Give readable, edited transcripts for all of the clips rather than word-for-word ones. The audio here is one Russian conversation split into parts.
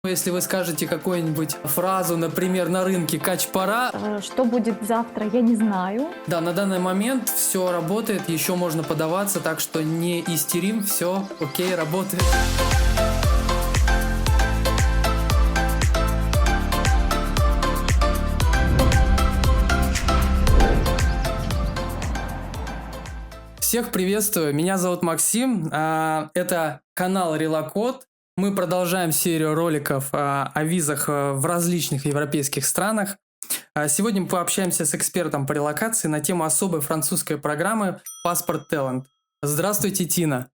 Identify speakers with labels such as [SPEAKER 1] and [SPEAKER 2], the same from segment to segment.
[SPEAKER 1] Если вы скажете какую-нибудь фразу, например, на рынке «кач-пора»,
[SPEAKER 2] Что будет завтра, я не знаю.
[SPEAKER 1] да, на данный момент все работает, еще можно подаваться, так что не истерим, все окей, работает. Всех приветствую, меня зовут Максим, это канал Релокод. Мы продолжаем серию роликов о визах в различных европейских странах. Сегодня мы пообщаемся с экспертом по релокации на тему особой французской программы «Паспорт Талант». Здравствуйте, Тина.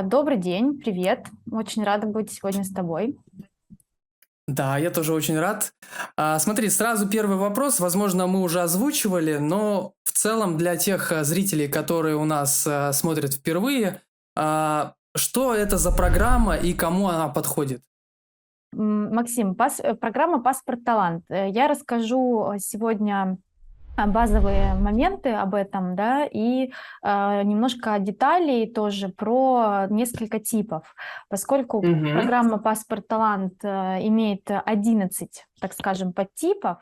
[SPEAKER 2] Добрый день, привет. Очень рада быть сегодня с тобой.
[SPEAKER 1] Да, я тоже очень рад. Смотри, сразу первый вопрос, возможно, мы уже озвучивали, но в целом для тех зрителей, которые у нас смотрят впервые, что это за программа и кому она подходит?
[SPEAKER 2] Максим, программа «Паспорт Талант». Я расскажу сегодня базовые моменты об этом, да, и немножко деталей тоже про несколько типов, поскольку
[SPEAKER 1] Мгм.
[SPEAKER 2] программа «Паспорт Талант» имеет 11, так скажем, подтипов.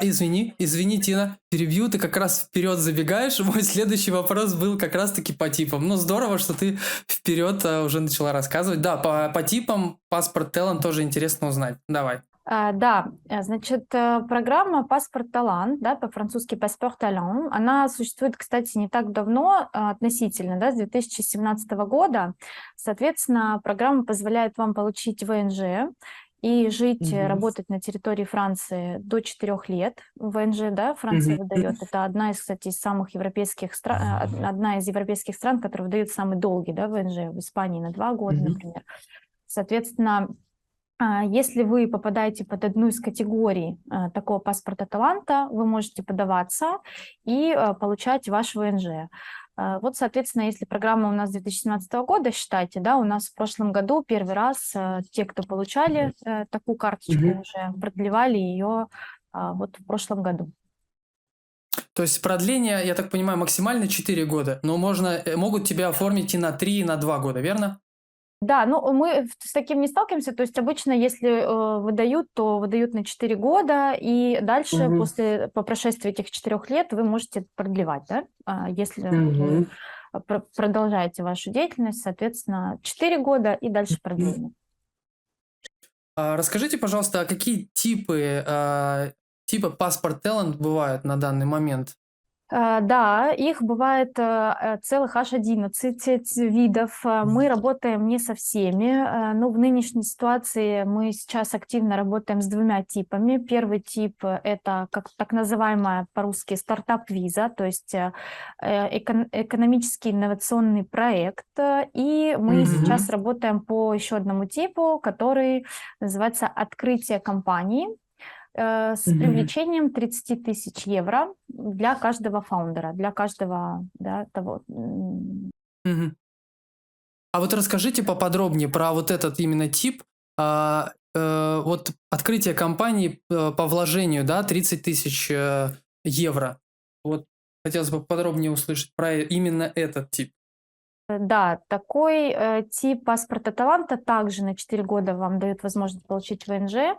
[SPEAKER 1] Извини, Тина, перебью, ты как раз вперед забегаешь. Мой следующий вопрос был как раз-таки по типам. Ну, здорово, что ты вперед уже начала рассказывать. Да, по типам паспорт Talent тоже интересно узнать. Давай.
[SPEAKER 2] Да, значит, программа «Паспорт Талант», да, по-французски «Паспорт Талант», она существует, кстати, не так давно, относительно, да, с 2017 года. Соответственно, программа позволяет вам получить ВНЖ и жить,
[SPEAKER 1] Мгм.
[SPEAKER 2] работать на территории Франции до 4 лет. ВНЖ, да, Франция
[SPEAKER 1] Мгм.
[SPEAKER 2] выдает. Это одна из, кстати, из самых европейских стран, одна из европейских стран, которая выдает самый долгий, да, ВНЖ. В Испании на 2 года,
[SPEAKER 1] Мгм.
[SPEAKER 2] например. Соответственно, если вы попадаете под одну из категорий такого паспорта таланта, вы можете подаваться и получать ваш ВНЖ. Вот, соответственно, если программа у нас 2017 года, считайте, да, у нас в прошлом году первый раз те, кто получали такую карточку
[SPEAKER 1] Мгм.
[SPEAKER 2] уже, продлевали ее вот в прошлом году.
[SPEAKER 1] То есть продление, я так понимаю, максимально 4 года, но могут тебя оформить и на 3, и на 2 года, верно?
[SPEAKER 2] Да, ну мы с таким не сталкиваемся. То есть обычно, если выдают, то выдают на 4 года, и дальше,
[SPEAKER 1] Мгм.
[SPEAKER 2] по прошествии этих 4 лет, вы можете продлевать, да? Если вы
[SPEAKER 1] Мгм.
[SPEAKER 2] продолжаете вашу деятельность, соответственно, 4 года и дальше продление.
[SPEAKER 1] Расскажите, пожалуйста, а какие типы паспорт Talent бывают на данный момент?
[SPEAKER 2] Да, их бывает целых аж 11 видов. Мы работаем не со всеми, но в нынешней ситуации мы сейчас активно работаем с 2 типами. Первый тип — это как так называемая по-русски стартап-виза, то есть экономический инновационный проект. И мы сейчас
[SPEAKER 1] Мгм.
[SPEAKER 2] работаем по еще одному типу, который называется открытие компании с
[SPEAKER 1] Мгм.
[SPEAKER 2] привлечением 30 тысяч евро для каждого фаундера, для каждого, да, того.
[SPEAKER 1] Мгм. А вот расскажите поподробнее про вот этот именно тип. Вот открытие компании по вложению, да, 30 тысяч евро. Вот хотелось бы подробнее услышать про именно этот тип.
[SPEAKER 2] Да, такой тип паспорта таланта также на 4 года вам дают возможность получить ВНЖ.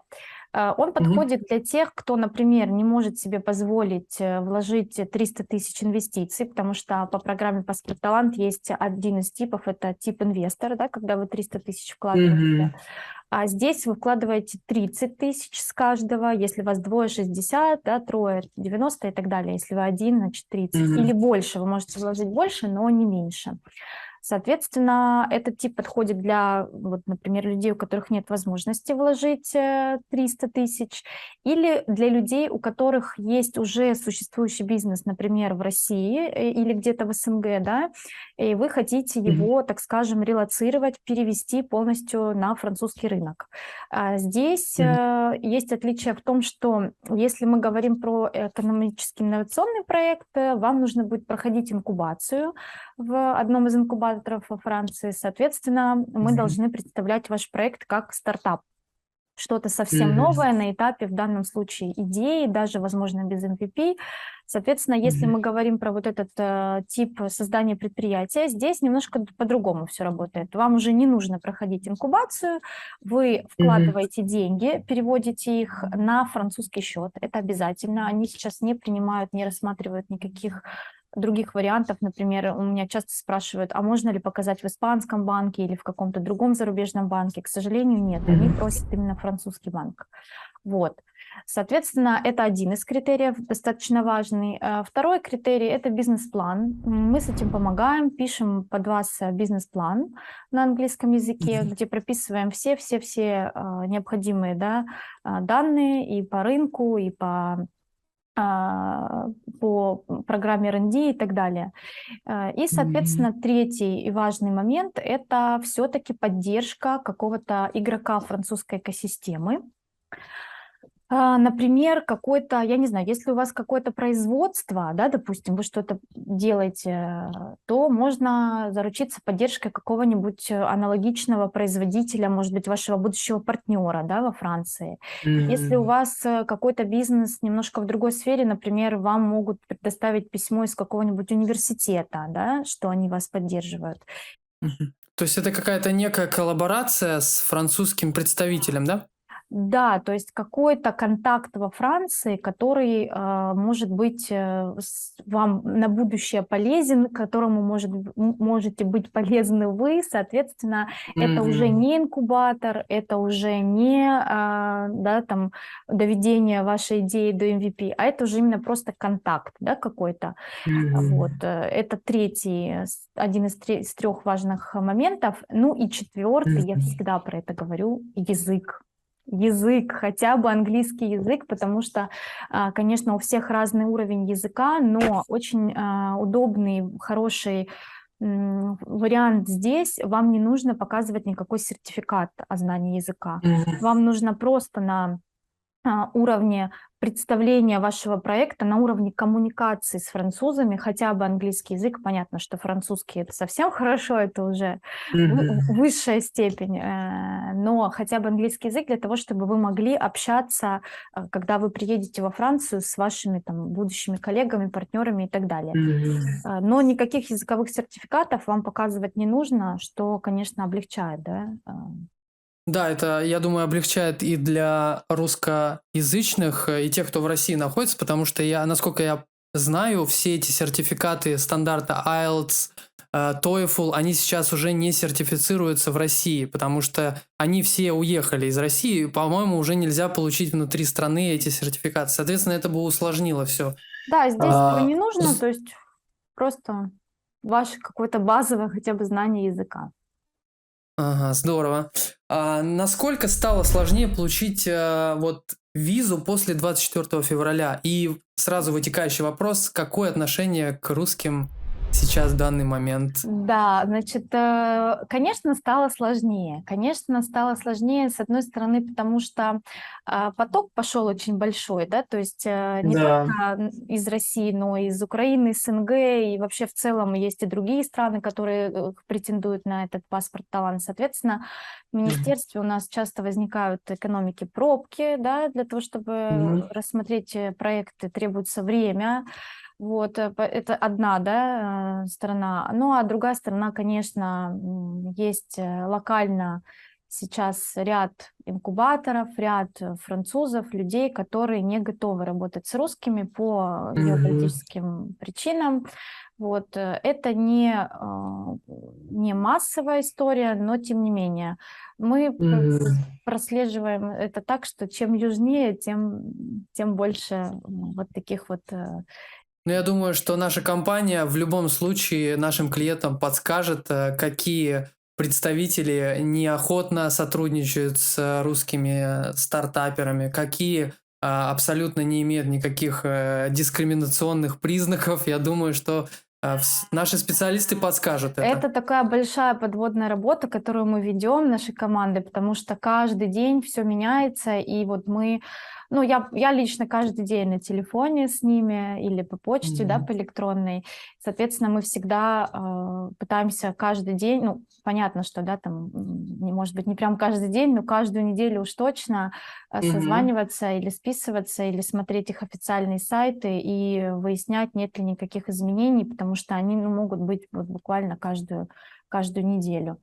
[SPEAKER 2] Он
[SPEAKER 1] Мгм.
[SPEAKER 2] подходит для тех, кто, например, не может себе позволить вложить 300 тысяч инвестиций, потому что по программе «Паспорт Талант» есть один из типов, это тип инвестора, да, когда вы 300 тысяч вкладываете.
[SPEAKER 1] Мгм.
[SPEAKER 2] А здесь вы вкладываете 30 тысяч с каждого, если вас двое — 60, да, трое — 90 и так далее. Если вы один, значит 30.
[SPEAKER 1] Мгм.
[SPEAKER 2] Или больше, вы можете вложить больше, но не меньше. Соответственно, этот тип подходит для, вот, например, людей, у которых нет возможности вложить 300 тысяч, или для людей, у которых есть уже существующий бизнес, например, в России или где-то в СНГ, да, и вы хотите
[SPEAKER 1] Мгм.
[SPEAKER 2] его, так скажем, релоцировать, перевести полностью на французский рынок. Здесь
[SPEAKER 1] Мгм.
[SPEAKER 2] есть отличие в том, что если мы говорим про экономический инновационный проект, вам нужно будет проходить инкубацию в одном из инкубаторов во Франции. Соответственно, мы
[SPEAKER 1] Мгм.
[SPEAKER 2] должны представлять ваш проект как стартап. что-то совсем новое на этапе, в данном случае, идеи, даже, возможно, без MVP. Соответственно, если мы говорим про вот этот тип создания предприятия, здесь немножко по-другому все работает. Вам уже не нужно проходить инкубацию, вы вкладываете деньги, переводите их на французский счет, это обязательно. Они сейчас не принимают, не рассматривают никаких других вариантов. Например, у меня часто спрашивают, а можно ли показать в испанском банке или в каком-то другом зарубежном банке? К сожалению, нет, они просят именно французский банк. Вот. Соответственно, это один из критериев, достаточно важный. Второй критерий – это бизнес-план. Мы с этим помогаем, пишем под вас бизнес-план на английском языке, где прописываем все необходимые, да, данные и по рынку, и по программе R&D и так далее. И, соответственно, третий и важный момент – это все-таки поддержка какого-то игрока французской экосистемы. Например, какой-то, я не знаю, если у вас какое-то производство, да, допустим, вы что-то делаете, то можно заручиться поддержкой какого-нибудь аналогичного производителя, может быть, вашего будущего партнера, да, во Франции. Если у вас какой-то бизнес немножко в другой сфере, например, вам могут предоставить письмо из какого-нибудь университета, да, что они вас поддерживают.
[SPEAKER 1] То есть это какая-то некая коллаборация с французским представителем, да?
[SPEAKER 2] Да, то есть какой-то контакт во Франции, который может быть вам на будущее полезен, которому можете быть полезны вы, соответственно, это уже не инкубатор, это уже не да, там, доведение вашей идеи до MVP, а это уже именно просто контакт, да, какой-то. Вот. Это один из трех важных моментов. Ну и четвертый, я всегда про это говорю, язык. Язык, хотя бы английский язык, потому что, конечно, у всех разный уровень языка, но очень удобный, хороший вариант здесь. Вам не нужно показывать никакой сертификат о знании языка. Вам нужно просто на уровне представления вашего проекта, на уровне коммуникации с французами, хотя бы английский язык, понятно, что французский это совсем хорошо, это уже высшая степень, но хотя бы английский язык для того, чтобы вы могли общаться, когда вы приедете во Францию с вашими там будущими коллегами, партнерами и так далее. Но никаких языковых сертификатов вам показывать не нужно, что, конечно, облегчает, да.
[SPEAKER 1] Да, это, я думаю, облегчает и для русскоязычных, и тех, кто в России находится, потому что насколько я знаю, все эти сертификаты стандарта IELTS, TOEFL, они сейчас уже не сертифицируются в России, потому что они все уехали из России, и, по-моему, уже нельзя получить внутри страны эти сертификаты. Соответственно, это бы усложнило все.
[SPEAKER 2] Да, здесь этого не нужно, то есть просто ваше какое-то базовое хотя бы знание языка.
[SPEAKER 1] Ага, здорово. Насколько стало сложнее получить визу после 24 февраля? И сразу вытекающий вопрос, какое отношение к русским сейчас в данный момент?
[SPEAKER 2] Да, значит, конечно, стало сложнее. Конечно, стало сложнее, с одной стороны, потому что поток пошел очень большой, да, то есть не только из России, но и из Украины, СНГ, и вообще в целом есть и другие страны, которые претендуют на этот паспорт талант. Соответственно, в министерстве у нас часто возникают экономики пробки, да, для того, чтобы рассмотреть проекты, требуется время. Вот, это одна, да, сторона. Ну, а другая сторона, конечно, есть локально сейчас ряд инкубаторов, ряд французов, людей, которые не готовы работать с русскими по геополитическим причинам. Вот, это не массовая история, но тем не менее. Мы прослеживаем это так, что чем южнее, тем больше вот таких вот.
[SPEAKER 1] Ну, я думаю, что наша компания в любом случае нашим клиентам подскажет, какие представители неохотно сотрудничают с русскими стартаперами, какие абсолютно не имеют никаких дискриминационных признаков. Я думаю, что Наши специалисты подскажут это.
[SPEAKER 2] Это такая большая подводная работа, которую мы ведем нашей командой, потому что каждый день все меняется, и вот ну, я лично каждый день на телефоне с ними или по почте, да,
[SPEAKER 1] Мгм.
[SPEAKER 2] по электронной. Соответственно, мы всегда пытаемся каждый день, ну, понятно, что, да, там, может быть, не прям каждый день, но каждую неделю уж точно
[SPEAKER 1] Мгм.
[SPEAKER 2] созваниваться или списываться, или смотреть их официальные сайты и выяснять, нет ли никаких изменений, потому что они, ну, могут быть вот буквально каждую неделю.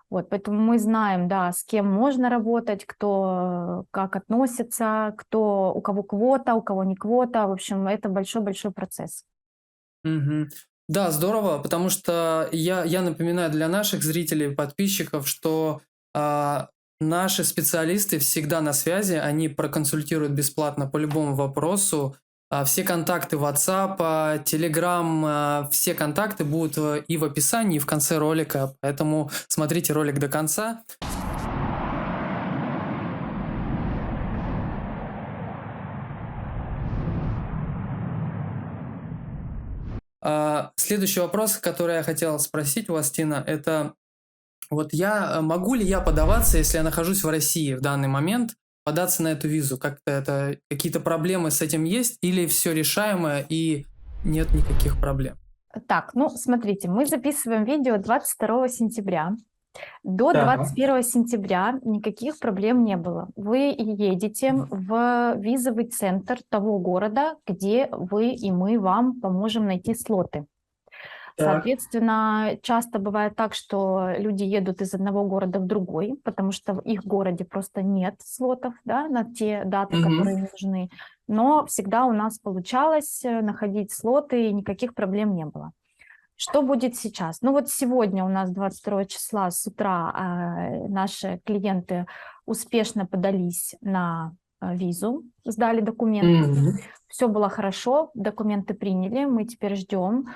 [SPEAKER 2] Вот, поэтому мы знаем, да, с кем можно работать, кто как относится, у кого квота, у кого не квота. В общем, это большой-большой процесс.
[SPEAKER 1] Мгм. Да, здорово, потому что я напоминаю для наших зрителей, подписчиков, что а, наши специалисты всегда на связи, они проконсультируют бесплатно по любому вопросу. Все контакты WhatsApp, Telegram, все контакты будут и в описании, и в конце ролика, поэтому смотрите ролик до конца. Следующий вопрос, который я хотел спросить у вас, Тина, это вот могу ли я подаваться, если я нахожусь в России в данный момент, податься на эту визу? Какие-то проблемы с этим есть или все решаемо и нет никаких проблем?
[SPEAKER 2] Так, ну, смотрите, мы записываем видео 22 сентября. До
[SPEAKER 1] Так.
[SPEAKER 2] 21 сентября никаких проблем не было. Вы едете в визовый центр того города, где вы и мы вам поможем найти слоты.
[SPEAKER 1] Так.
[SPEAKER 2] Соответственно, часто бывает так, что люди едут из одного города в другой, потому что в их городе просто нет слотов, да, на те даты,
[SPEAKER 1] Мгм.
[SPEAKER 2] которые им нужны. Но всегда у нас получалось находить слоты, и никаких проблем не было. Что будет сейчас? Ну вот сегодня у нас 22 числа с утра наши клиенты успешно подались на визу, сдали документы.
[SPEAKER 1] Мгм.
[SPEAKER 2] Все было хорошо, документы приняли, мы теперь ждем.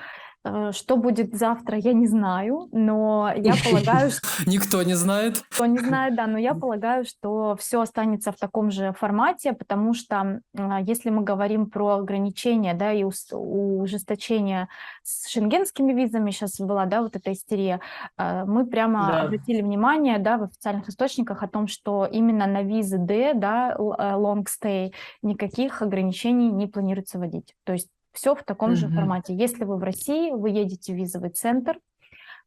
[SPEAKER 2] Что будет завтра, я не знаю, но я полагаю,
[SPEAKER 1] Никто не знает.
[SPEAKER 2] кто не знает, да, но я полагаю, что все останется в таком же формате, потому что, если мы говорим про ограничения, да, и ужесточение с шенгенскими визами, сейчас была, да, вот эта истерия, мы прямо
[SPEAKER 1] Да.
[SPEAKER 2] обратили внимание, да, в официальных источниках о том, что именно на визы D, да, long stay, никаких ограничений не планируется вводить. То есть все в таком же
[SPEAKER 1] Мгм.
[SPEAKER 2] формате. Если вы в России, вы едете в визовый центр.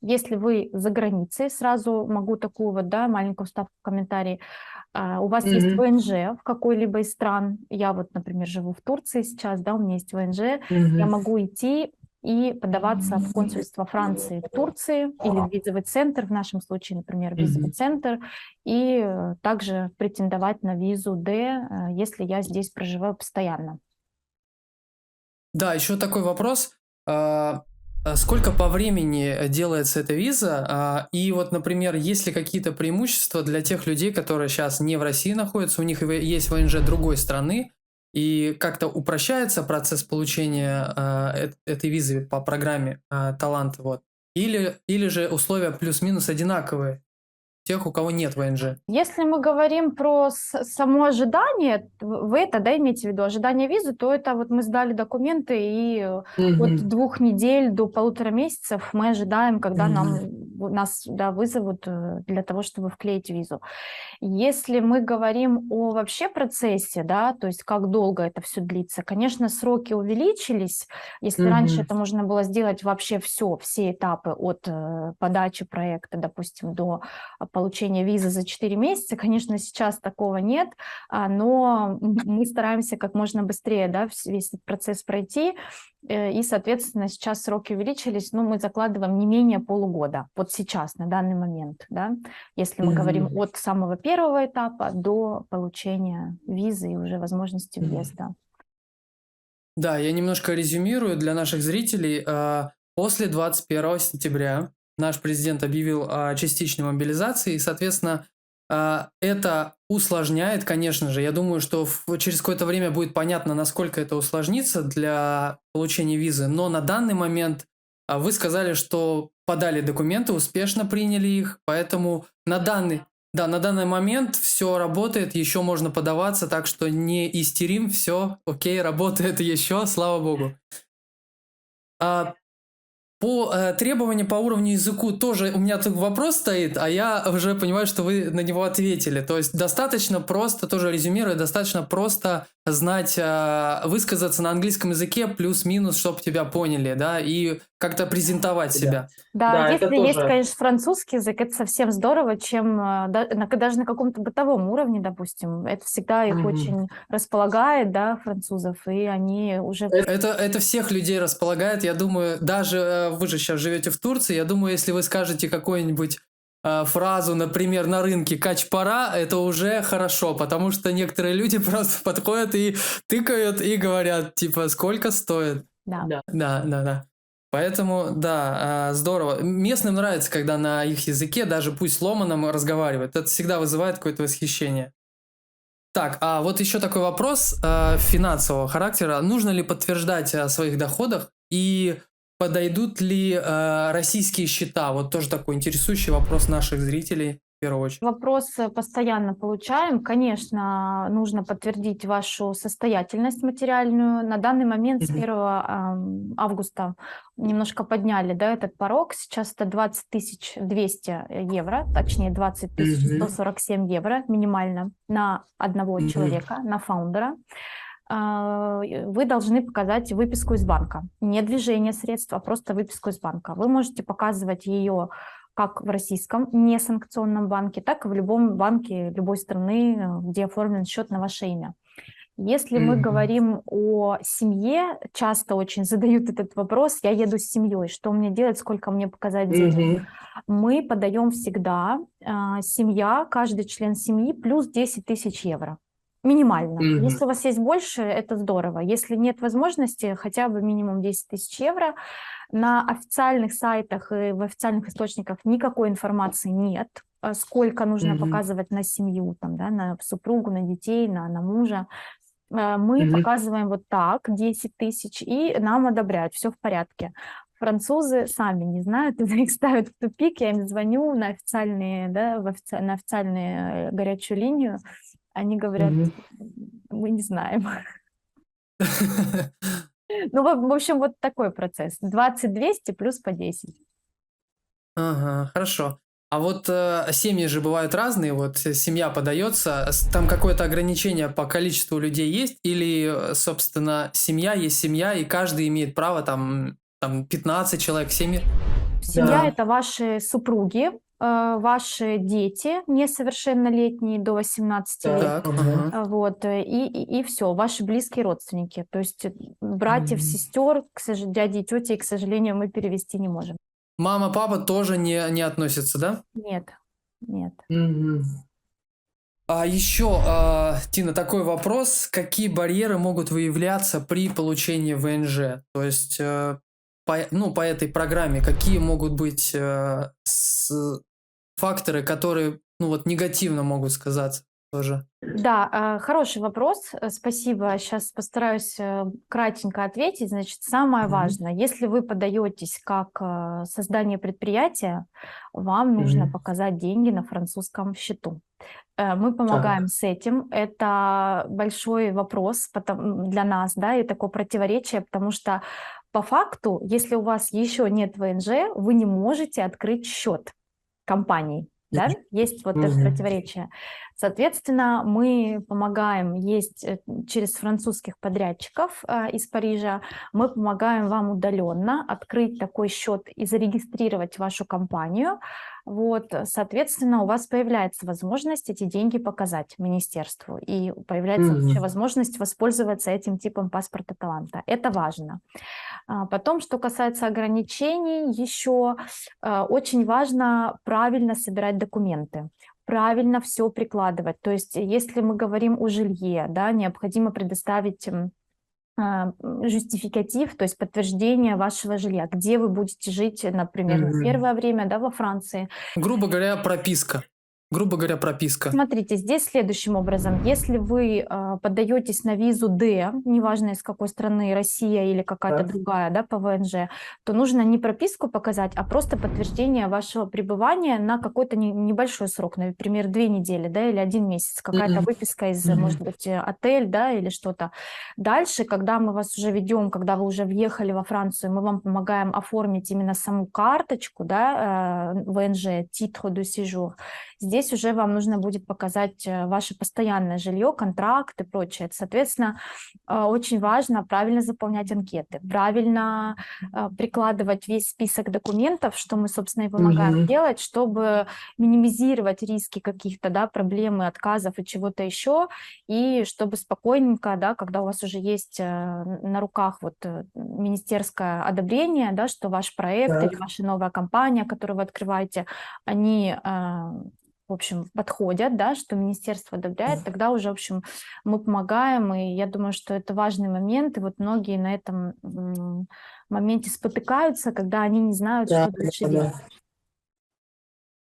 [SPEAKER 2] Если вы за границей, сразу могу такую вот, да, маленькую вставку в комментарии, у вас есть
[SPEAKER 1] Мгм.
[SPEAKER 2] ВНЖ в какой-либо из стран, я вот, например, живу в Турции сейчас, да, у меня есть ВНЖ, я
[SPEAKER 1] Мгм.
[SPEAKER 2] могу идти и подаваться в консульство Франции в Турции или в визовый центр, в нашем случае, например, визовый
[SPEAKER 1] Мгм.
[SPEAKER 2] центр, и также претендовать на визу D, если я здесь проживаю постоянно.
[SPEAKER 1] Да, еще такой вопрос. Сколько по времени делается эта виза? И вот, например, есть ли какие-то преимущества для тех людей, которые сейчас не в России находятся, у них есть ВНЖ другой страны, и как-то упрощается процесс получения этой визы по программе «Талант», вот. Или же условия плюс-минус одинаковые тех, у кого нет ВНЖ?
[SPEAKER 2] Если мы говорим про само ожидание, вы это, да, имеете в виду, ожидание визы, то это вот мы сдали документы, и от
[SPEAKER 1] Мгм.
[SPEAKER 2] 2 недель до 1,5 месяцев мы ожидаем, когда
[SPEAKER 1] Мгм.
[SPEAKER 2] нас, да, вызовут для того, чтобы вклеить визу. Если мы говорим о вообще процессе, да, то есть как долго это все длится, конечно, сроки увеличились. Если раньше
[SPEAKER 1] Мгм.
[SPEAKER 2] это можно было сделать вообще все этапы от подачи проекта, допустим, до получения визы за 4 месяца, конечно, сейчас такого нет, но мы стараемся как можно быстрее, да, весь этот процесс пройти, и, соответственно, сейчас сроки увеличились, ну, мы закладываем не менее полугода, вот сейчас, на данный момент, да, если мы говорим
[SPEAKER 1] Мгм.
[SPEAKER 2] от самого первого этапа до получения визы и уже возможности
[SPEAKER 1] Мгм.
[SPEAKER 2] въезда.
[SPEAKER 1] Да, я немножко резюмирую для наших зрителей. После 21 сентября наш президент объявил о частичной мобилизации, и, соответственно, это усложняет, конечно же. Я думаю, что через какое-то время будет понятно, насколько это усложнится для получения визы. Но на данный момент вы сказали, что подали документы, успешно приняли их, поэтому на данный момент все работает, еще можно подаваться, так что не истерим, все окей, работает еще, слава богу. А, Требования по уровню языку тоже у меня тут вопрос стоит, а я уже понимаю, что вы на него ответили. То есть достаточно просто, тоже резюмируя, достаточно просто знать, высказаться на английском языке плюс-минус, чтобы тебя поняли, да, и как-то презентовать
[SPEAKER 3] Да.
[SPEAKER 1] себя.
[SPEAKER 2] Да,
[SPEAKER 3] Да, это
[SPEAKER 2] если есть,
[SPEAKER 3] тоже.
[SPEAKER 2] конечно, французский язык, это совсем здорово, чем даже на каком-то бытовом уровне, допустим, это всегда их
[SPEAKER 3] Мгм.
[SPEAKER 2] очень располагает, да, французов, и они уже...
[SPEAKER 1] Это всех людей располагает. Я думаю, даже вы же сейчас живете в Турции, я думаю, если вы скажете какую-нибудь фразу, например, на рынке «кач-пора», это уже хорошо, потому что некоторые люди просто подходят и тыкают и говорят, типа, сколько стоит.
[SPEAKER 2] Да.
[SPEAKER 3] Да.
[SPEAKER 1] Да. Поэтому, да, здорово. Местным нравится, когда на их языке, даже пусть ломаном, разговаривают. Это всегда вызывает какое-то восхищение. Так, а вот еще такой вопрос финансового характера. Нужно ли подтверждать о своих доходах и подойдут ли российские счета? Вот тоже такой интересующий вопрос наших зрителей в первую очередь.
[SPEAKER 2] Вопрос постоянно получаем. Конечно, нужно подтвердить вашу состоятельность материальную. На данный момент с
[SPEAKER 3] Мгм.
[SPEAKER 2] 1 августа немножко подняли, да, этот порог. Сейчас это 20 200 евро, точнее 20 147 евро минимально на одного
[SPEAKER 3] Мгм.
[SPEAKER 2] человека, на фаундера. Вы должны показать выписку из банка. Не движение средств, а просто выписку из банка. Вы можете показывать ее как в российском несанкционном банке, так и в любом банке любой страны, где оформлен счет на ваше имя. Если мы
[SPEAKER 3] Мгм.
[SPEAKER 2] говорим о семье, часто очень задают этот вопрос: я еду с семьей, что мне делать, сколько мне показать денег?
[SPEAKER 3] Мгм.
[SPEAKER 2] Мы подаем всегда семья, каждый член семьи плюс 10 тысяч евро. Минимально.
[SPEAKER 3] Мгм.
[SPEAKER 2] Если у вас есть больше, это здорово. Если нет возможности, хотя бы минимум 10 тысяч евро. На официальных сайтах и в официальных источниках никакой информации нет, сколько нужно
[SPEAKER 3] Мгм.
[SPEAKER 2] показывать на семью, там, да, на супругу, на детей, на мужа. Мы
[SPEAKER 3] Мгм.
[SPEAKER 2] показываем вот так 10 тысяч, и нам одобряют, все в порядке. Французы сами не знают, это их ставят в тупик. Я им звоню на официальные, да, на официальную горячую линию. Они говорят:
[SPEAKER 3] Мгм.
[SPEAKER 2] мы не знаем. Ну, в общем, вот такой процесс. 20 200 плюс по 10.
[SPEAKER 1] Ага, хорошо. А вот семьи же бывают разные. Вот семья подается, там какое-то ограничение по количеству людей есть, или, собственно, семья есть семья, и каждый имеет право там 15 человек в семье?
[SPEAKER 2] Семья
[SPEAKER 3] Да.
[SPEAKER 2] это ваши супруги, ваши дети несовершеннолетние до 18 лет.
[SPEAKER 1] Так,
[SPEAKER 3] Ага.
[SPEAKER 1] ага.
[SPEAKER 2] Вот, и все, ваши близкие родственники. То есть братьев,
[SPEAKER 3] Мгм.
[SPEAKER 2] сестер, дяди и тети, к сожалению, мы перевести не можем.
[SPEAKER 1] Мама, папа тоже не относятся, да?
[SPEAKER 2] Нет, нет.
[SPEAKER 3] Мгм.
[SPEAKER 1] А еще, Тина, такой вопрос. Какие барьеры могут выявляться при получении ВНЖ? То есть, по этой программе, какие могут быть факторы, которые, негативно могут сказаться тоже?
[SPEAKER 2] Да, хороший вопрос. Спасибо. Сейчас постараюсь кратенько ответить. Значит, самое
[SPEAKER 3] Мгм.
[SPEAKER 2] важное, если вы подаетесь как создание предприятия, вам нужно
[SPEAKER 3] Мгм.
[SPEAKER 2] показать деньги на французском счету. Мы помогаем
[SPEAKER 3] Так.
[SPEAKER 2] с этим. Это большой вопрос для нас, да, и такое противоречие, потому что по факту, если у вас еще нет ВНЖ, вы не можете открыть счет компании. Да? Есть вот это
[SPEAKER 3] Мгм.
[SPEAKER 2] противоречие. Соответственно, мы помогаем, есть через французских подрядчиков из Парижа, мы помогаем вам удаленно открыть такой счет и зарегистрировать вашу компанию. Вот, соответственно, у вас появляется возможность эти деньги показать министерству, и появляется вообще
[SPEAKER 3] Мгм.
[SPEAKER 2] возможность воспользоваться этим типом паспорта таланта. Это важно. Потом, что касается ограничений, еще очень важно правильно собирать документы, правильно все прикладывать. То есть, если мы говорим о жилье, да, необходимо предоставить жестификатив, то есть подтверждение вашего жилья, где вы будете жить, например, на
[SPEAKER 3] Мгм.
[SPEAKER 2] первое время, да, во Франции.
[SPEAKER 1] Грубо говоря, прописка. грубо говоря, прописка.
[SPEAKER 2] Смотрите, здесь следующим образом. Если вы подаетесь на визу D, неважно из какой страны, Россия или какая-то
[SPEAKER 1] Так.
[SPEAKER 2] другая, да, по ВНЖ, то нужно не прописку показать, а просто подтверждение вашего пребывания на какой-то небольшой срок, например, 2 недели, да, или 1 месяц, какая-то
[SPEAKER 1] Мгм.
[SPEAKER 2] выписка из,
[SPEAKER 1] Мгм.
[SPEAKER 2] может быть, отель, да, или что-то. Дальше, когда мы вас уже ведем, когда вы уже въехали во Францию, мы вам помогаем оформить именно саму карточку, да, ВНЖ, titre de séjour. Здесь уже вам нужно будет показать ваше постоянное жилье, контракт и прочее. Соответственно, очень важно правильно заполнять анкеты, правильно прикладывать весь список документов, что мы, собственно, и помогаем
[SPEAKER 1] Мгм.
[SPEAKER 2] делать, чтобы минимизировать риски каких-то, да, проблем и отказов и чего-то еще, и чтобы спокойненько, да, когда у вас уже есть на руках вот министерское одобрение, да, что ваш проект или
[SPEAKER 1] Так.
[SPEAKER 2] ваша новая компания, которую вы открываете, они в общем, подходят, да, что министерство одобряет, тогда уже, в общем, мы помогаем, и я думаю, что это важный момент, и вот многие на этом моменте спотыкаются, когда они не знают,
[SPEAKER 1] Да,
[SPEAKER 2] что дальше
[SPEAKER 1] да,
[SPEAKER 2] делать.
[SPEAKER 1] да.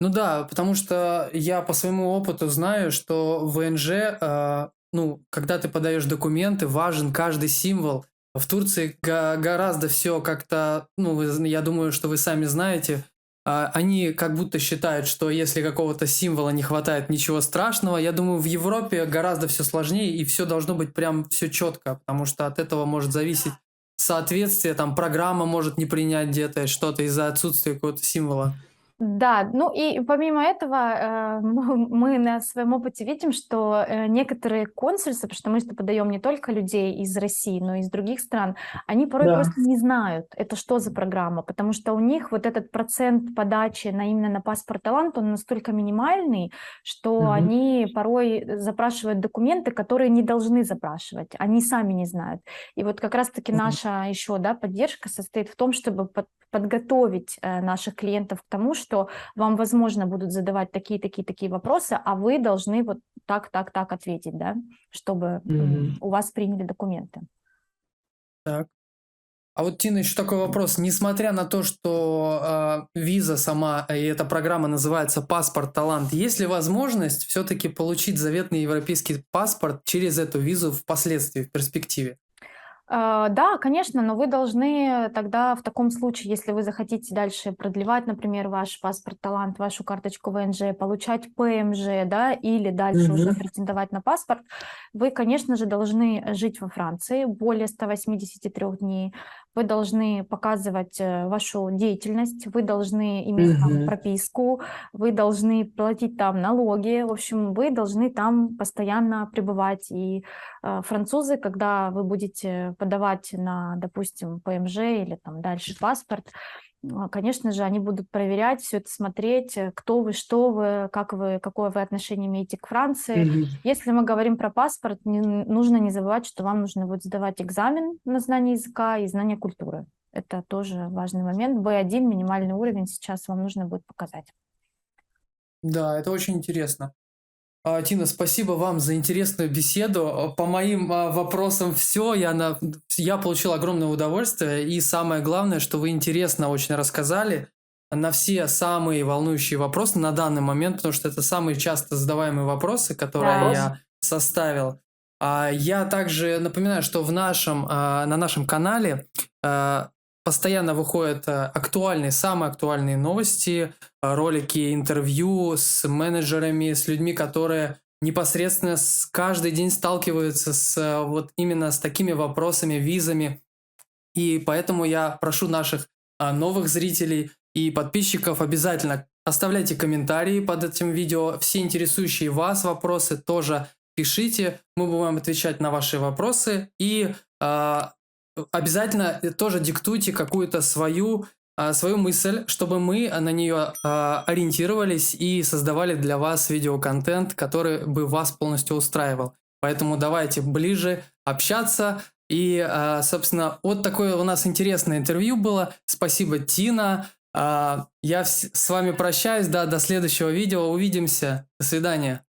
[SPEAKER 1] Ну да, потому что я по своему опыту знаю, что в ВНЖ, ну, когда ты подаешь документы, важен каждый символ. В Турции гораздо все как-то, ну, я думаю, что вы сами знаете, они как будто считают, что если какого-то символа не хватает, ничего страшного. Я думаю, в Европе гораздо все сложнее, и все должно быть прям все четко, потому что от этого может зависеть соответствие, там программа может не принять где-то что-то из-за отсутствия какого-то символа.
[SPEAKER 2] Да, ну и помимо этого, мы на своем опыте видим, что некоторые консульства, потому что мы что подаем не только людей из России, но и из других стран, они порой
[SPEAKER 1] Да.
[SPEAKER 2] просто не знают, это что за программа, потому что у них вот этот процент подачи на именно на паспорт талант, он настолько минимальный, что
[SPEAKER 1] Мгм.
[SPEAKER 2] они порой запрашивают документы, которые не должны запрашивать, они сами не знают. И вот как раз-таки
[SPEAKER 1] Мгм.
[SPEAKER 2] наша еще, да, поддержка состоит в том, чтобы подготовить наших клиентов к тому, что вам, возможно, будут задавать такие вопросы, а вы должны вот так ответить, да, чтобы
[SPEAKER 1] Мгм.
[SPEAKER 2] у вас приняли документы.
[SPEAKER 1] Так. А вот, Тина, еще такой вопрос. Несмотря на то, что виза сама и эта программа называется «Паспорт Талант», есть ли возможность все-таки получить заветный европейский паспорт через эту визу впоследствии, в перспективе?
[SPEAKER 2] Да, конечно, но вы должны тогда в таком случае, если вы захотите дальше продлевать, например, ваш паспорт талант, вашу карточку ВНЖ, получать ПМЖ, да, или дальше уже
[SPEAKER 1] Мгм.
[SPEAKER 2] претендовать на паспорт, вы, конечно же, должны жить во Франции более 183 дней, вы должны показывать вашу деятельность, вы должны иметь там
[SPEAKER 1] Мгм.
[SPEAKER 2] прописку, вы должны платить там налоги, в общем, вы должны там постоянно пребывать. И французы, когда вы будете подавать на, допустим, ПМЖ или там дальше паспорт, конечно же, они будут проверять все это, смотреть, кто вы, что вы, как вы, какое вы отношение имеете к Франции.
[SPEAKER 1] Мгм.
[SPEAKER 2] Если мы говорим про паспорт, нужно не забывать, что вам нужно будет сдавать экзамен на знание языка и знание культуры. Это тоже важный момент. B1 минимальный уровень сейчас вам нужно будет показать.
[SPEAKER 1] Да, это очень интересно. Тина, спасибо вам за интересную беседу. По моим вопросам все. Я получил огромное удовольствие. И самое главное, что вы интересно очень рассказали на все самые волнующие вопросы на данный момент, потому что это самые часто задаваемые вопросы, которые
[SPEAKER 2] Да.
[SPEAKER 1] я составил. Я также напоминаю, что на нашем канале постоянно выходят самые актуальные новости, ролики, интервью с менеджерами, с людьми, которые непосредственно каждый день сталкиваются вот именно с такими вопросами, визами. И поэтому я прошу наших новых зрителей и подписчиков обязательно оставляйте комментарии под этим видео. Все интересующие вас вопросы тоже пишите. Мы будем отвечать на ваши вопросы. И обязательно тоже диктуйте какую-то свою мысль, чтобы мы на нее ориентировались и создавали для вас видеоконтент, который бы вас полностью устраивал. Поэтому давайте ближе общаться. И, собственно, вот такое у нас интересное интервью было. Спасибо, Тина. Я с вами прощаюсь. Да, до следующего видео. Увидимся. До свидания.